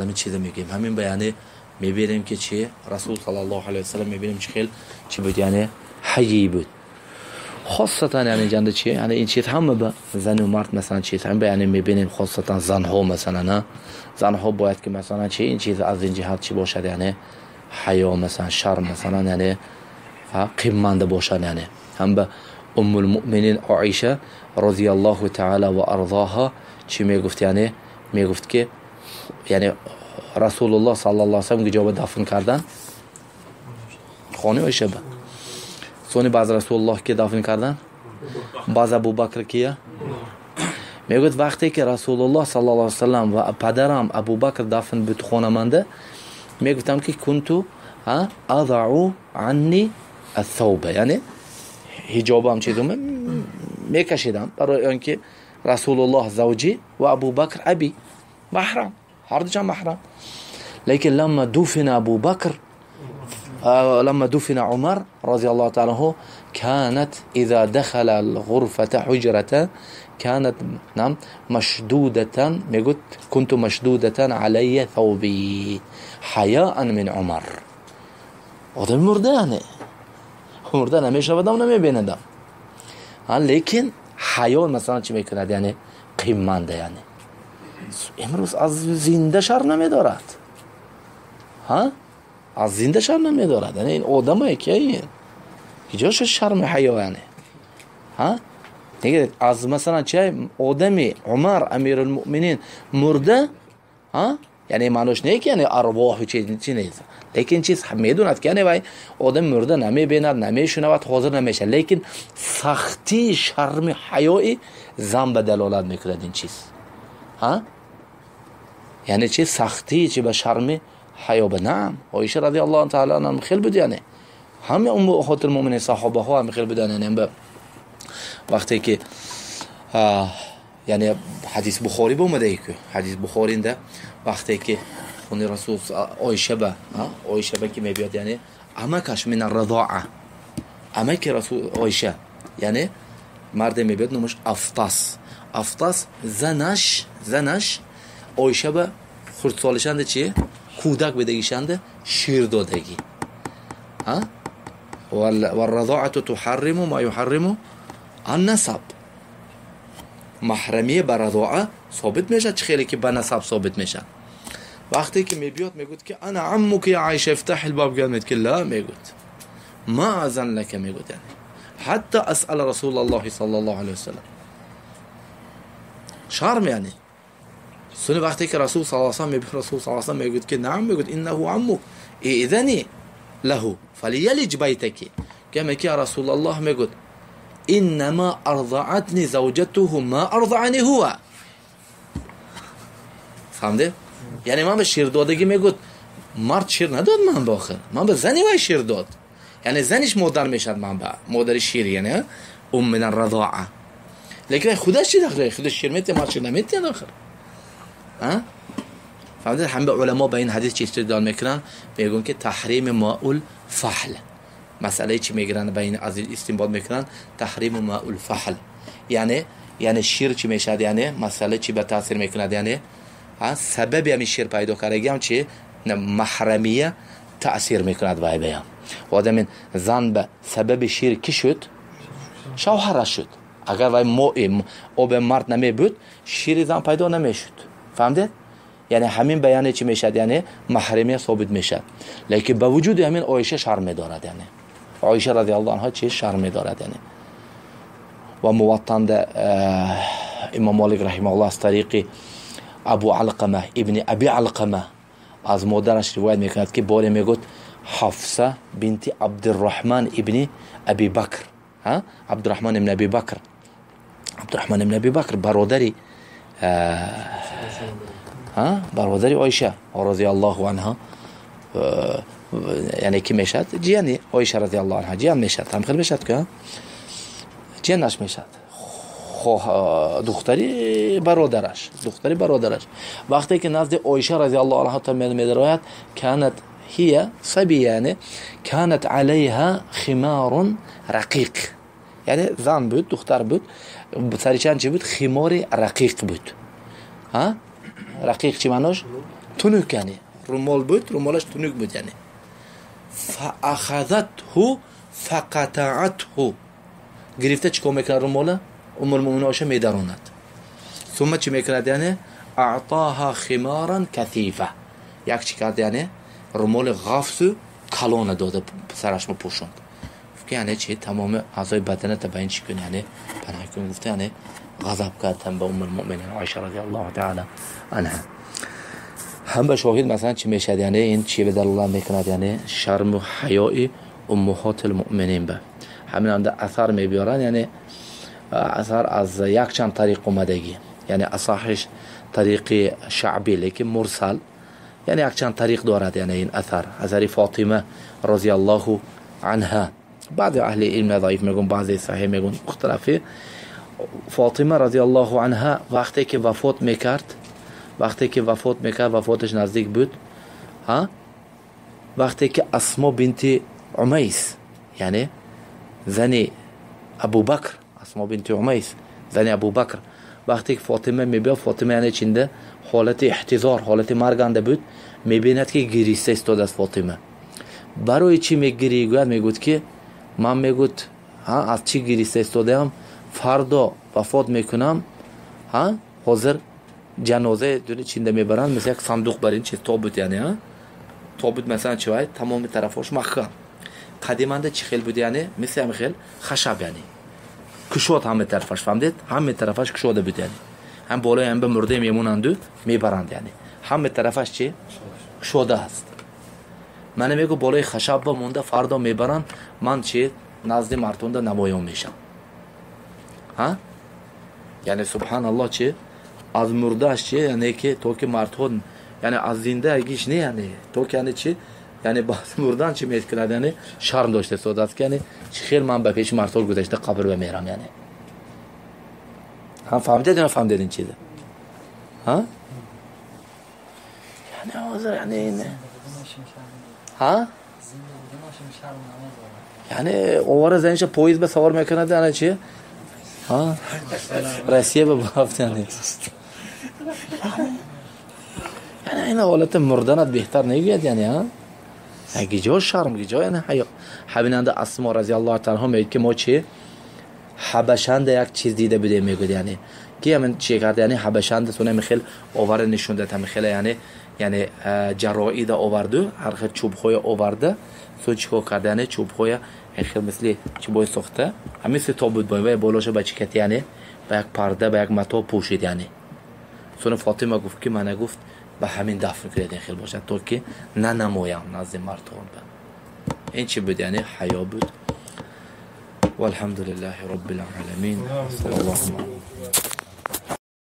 همین چیزا میگیم. همین بیانه میبینیم که چی رسول صلی الله علیه و سلم میبینیم چه خیلی چی بود، یعنی حیی بود. خاصتا یعنی جنده چیه، یعنی این چیز همه به زن و مرد مثلا چیز هم بیانه میبینیم، خاصتا زن ها مثلا نه، زن ها باید که مثلا چی این چیز از این جهت چی باشد، یعنی حیا مثلا شرم مثلا یعنی قیمنده باشد. یعنی هم به ام المؤمنین عایشه رضی الله تعالی و ارضاها چی میگفت، یعنی میگفت که یعنی رسول الله صلی الله علیه و سلم جواب دفن کردن خانه عایشه به سونی باز رسول الله که دفن کردن باز ابو بکر کیه میگفت وقتی که رسول الله صلی الله علیه و سلم و پدرم ابو بکر دفن بود خانه منده، میگفتم که کنتو اضع عنی الثوب، یعنی حجابم چیزم میکشیدم برای اینکه رسول الله زوجی و ابو بکر ابی محرم، هر دو محرم. لیکن لما دفن ابو بکر لما دفن عمر رضي الله تعالى عنه كانت إذا دخل الغرفة حجرة كانت نعم مشدودة، يقول كنت مشدودة علي ثوبي حياء من عمر. آدم مردانه مردانه میشه بدم نمیبیندم، لیکن حیا مثلا چی میکند، یعنی قیمنده. یعنی امروز از زنده شر نمیدارد، از زنده شرم نمیدارد. یعنی این آدمایی که این کجاش شرم حیا، یعنی دیگه از مثلا چه آدمی عمر امیر المؤمنین مرده، یعنی معنیش نه که یعنی ارواح چی نیست، لیکن چیز میدوند که یعنی وای آدم مرده نمیبیند نمیشنود حاضر نمیشه، لیکن سختی شرم حیایی زن به دلالت میکند این چیز. یعنی چی سختی چی به شرم حیا به نعم. عایشه رضی الله تعالی عنها خیلی بود، یعنی همه امهات المؤمنین صحابه ها هم خیلی بودن. یعنی وقتی که یعنی حدیث بخاری به اومده که حدیث بخاری اینده وقتی که اون رسول عایشه به که میبیاد، یعنی امکش من الرضاعه، امک رسول عایشه یعنی مرد میبیاد نمش افطاس زنش عایشه به خردسالشنده چیه کودک بدگیشنده شیر دادگی. والرضاعه تحرم ما يحرم النسب، محرمیه بر رضاعه ثابت میشه چه خیلی که به نسب ثابت میشه. وقتی که میبیاد میگوید که انا عمك یا عایشه افتح الباب، قال که لا، میگوید ما اذن لك، میگوید یعنی حتی اسال رسول الله صلی الله علیه وسلم شرم. یعنی سن وقتی که رسول صلی الله علیه و سلم رسول صلی الله علیه و سلم میگوید که نعم، میگوید انه عمك اذنی له فلیلج بیتک، کما که رسول الله میگوید انما ارضعتني زوجته ما ارضعني هو. فهمده؟ یعنی من به شیر دادگی میگوید مرد شیر نداد من به آخر، من به زنی وای شیر داد، یعنی زنش مادر میشد، من به مادر شیر، یعنی من الرضاعه. لیکن خودش چی داخله، خودش شیر میته مرد شیر نمیته آخر. فهمده؟ همه علما به این حدیث چی استدلال میکنن؟ میگن که تحریم ماء الفحل، مسئله چی میگیرن به این از استنباط میکنن تحریم ماء الفحل، یعنی شیر چی میشد، یعنی مسئله چی به تاثیر میکند، یعنی سبب همین شیر پیدا کردگی هم چی محرمیه تاثیر میکند وای بیام. و آدم زن به سبب شیر کی شد؟ شوهرش شد. اگر وای ماء آب مرد نمی بود شیر زن پیدا نمیشد. فهمده؟ یعنی همین بیانه چی میشد، یعنی محرمیه ثابت میشد. لیکن با وجود همین عایشه شرم دارد، یعنی عایشه رضی الله عنها چی شرم دارد. یعنی و موطن امام مالک رحمه الله از طریق ابو علقمه ابن ابی علقمه از مادرش روایت میکند که باری میگوید حفصه بنت عبدالرحمن ابن ابی بکر، عبدالرحمن ابن ابی بکر، عبدالرحمن ابن ابی بکر برادری عایشه رضی الله عنها، یعنی کی میشد؟ جیانی عایشه رضی الله عنها جیان میشد، هم خیلی میشد که جیانش میشد، دختری برادرش. وقتی که نزد عایشه رضی الله عنها تا میدراید كانت هي صبیه، یعنی كانت عليها خمار رقیق، یعنی زن بود، دختر بود، سرچان چی بود؟ خمار رقیق بود. رقیق چی معناش؟ تنک یعنی رومال بود، رومالش تنک بود یعنی. فاخذته فقطعته، گرفته چیکار میکنه روماله؟ ام المؤمنین عایشه میدراند. ثم چی میکنه یعنی؟ اعطاها خمارا کثیفه، یک چی کرد یعنی رومال غفص کلانه داده سرش پوشوند. یعنی چی؟ تمام اعضای بدنت به این چی کنه یعنی پناه کنه. گفته یعنی غضب کردن به ام المؤمنین عایشه رضی الله تعالی عنها. هم به شاهد مثلا چی میشه یعنی این چی به دلالت میکنه یعنی شرم و حیای امهات المؤمنین به همین اند اثر میبیارن، یعنی اثر از یک چند طریق اومدگی، یعنی اصحش طریق شعبی لیکن مرسل، یعنی یک چند طریق دارد یعنی این اثر. حضرت فاطمه رضی الله عنها، بعض اهل علم ضعیف میگن، بعضی صحیح میگن، مختلفه. فاطمه رضی الله عنها وقتی که وفات میکرد، وفاتش نزدیک بود، وقتی که اسما بنت عمیس یعنی زن ابو بکر، اسما بنت عمیس زن ابو بکر، وقتی که فاطمه میبینه، فاطمه یعنی چنده حالت احتضار، حالت مرگنده بود، میبیند که گریسته استاد از فاطمه. برای چی میگریه؟ میگوید که من میگوید از چی گریسته استادم، فردا وفات میکنم، حاضر جنازه دونه چنده میبرن، مثل یک صندوق برین چه تابوت یعنی تابوت مثلا چه باید تمام طرفاش محکم. قدیمانده چی خیل بود یعنی مثل همه خیل خشب یعنی کشود همه طرفش، فهمدید؟ همه طرفش کشوده بود یعنی هم بالای هم به مرده میمونند و میبرند، یعنی همه طرفش چی کشوده هست. من میگو بالای خشب با مونده، فردا میبرن، من چی نزد مردم ده نمایان میشم. یعنی سبحان الله چی از مردهش چی یعنی که تو که مردم یعنی از زنده اگیش نه، یعنی تو که یعنی چی یعنی باز مردن چی میکنه یعنی شرم داشته سود است که یعنی چی خیر من به پیش مردم گذشته قبر بمیرم یعنی. هم فهمیدید یا نفهمیدید این چیزه؟ یعنی حاضر یعنی این یعنی اوار زنش پویز به سوار میکنه یعنی چی؟ رسیه به بافت یعنی این حالت مردنت بهتر نگید یعنی گیجا شرم، گیجا یعنی حیا. حبیننده اسما رضی الله تعالی عنها میگه که ما چی حبشند یک چیز دیده بودیم، میگه یعنی که همین چی کرده یعنی حبشند سونه میخیل آور نشونده تا میخیل یعنی جرائی دا آورده، هر خیل چوب خوی آورده، سو چیکار کرده یعنی چوب خوی خیل مثل چوبای ساخته، همین سی تابوت باید بالاش با چیکت یعنی با یک پرده با یک متا پوشید یعنی. سونه فاطمه گفت که من گفت به همین دفن کردین خیل باشد تا که نه نمایم نزد مردم. این چی بود یعنی حیا بود. والحمد لله رب العالمین. صلی الله علیه و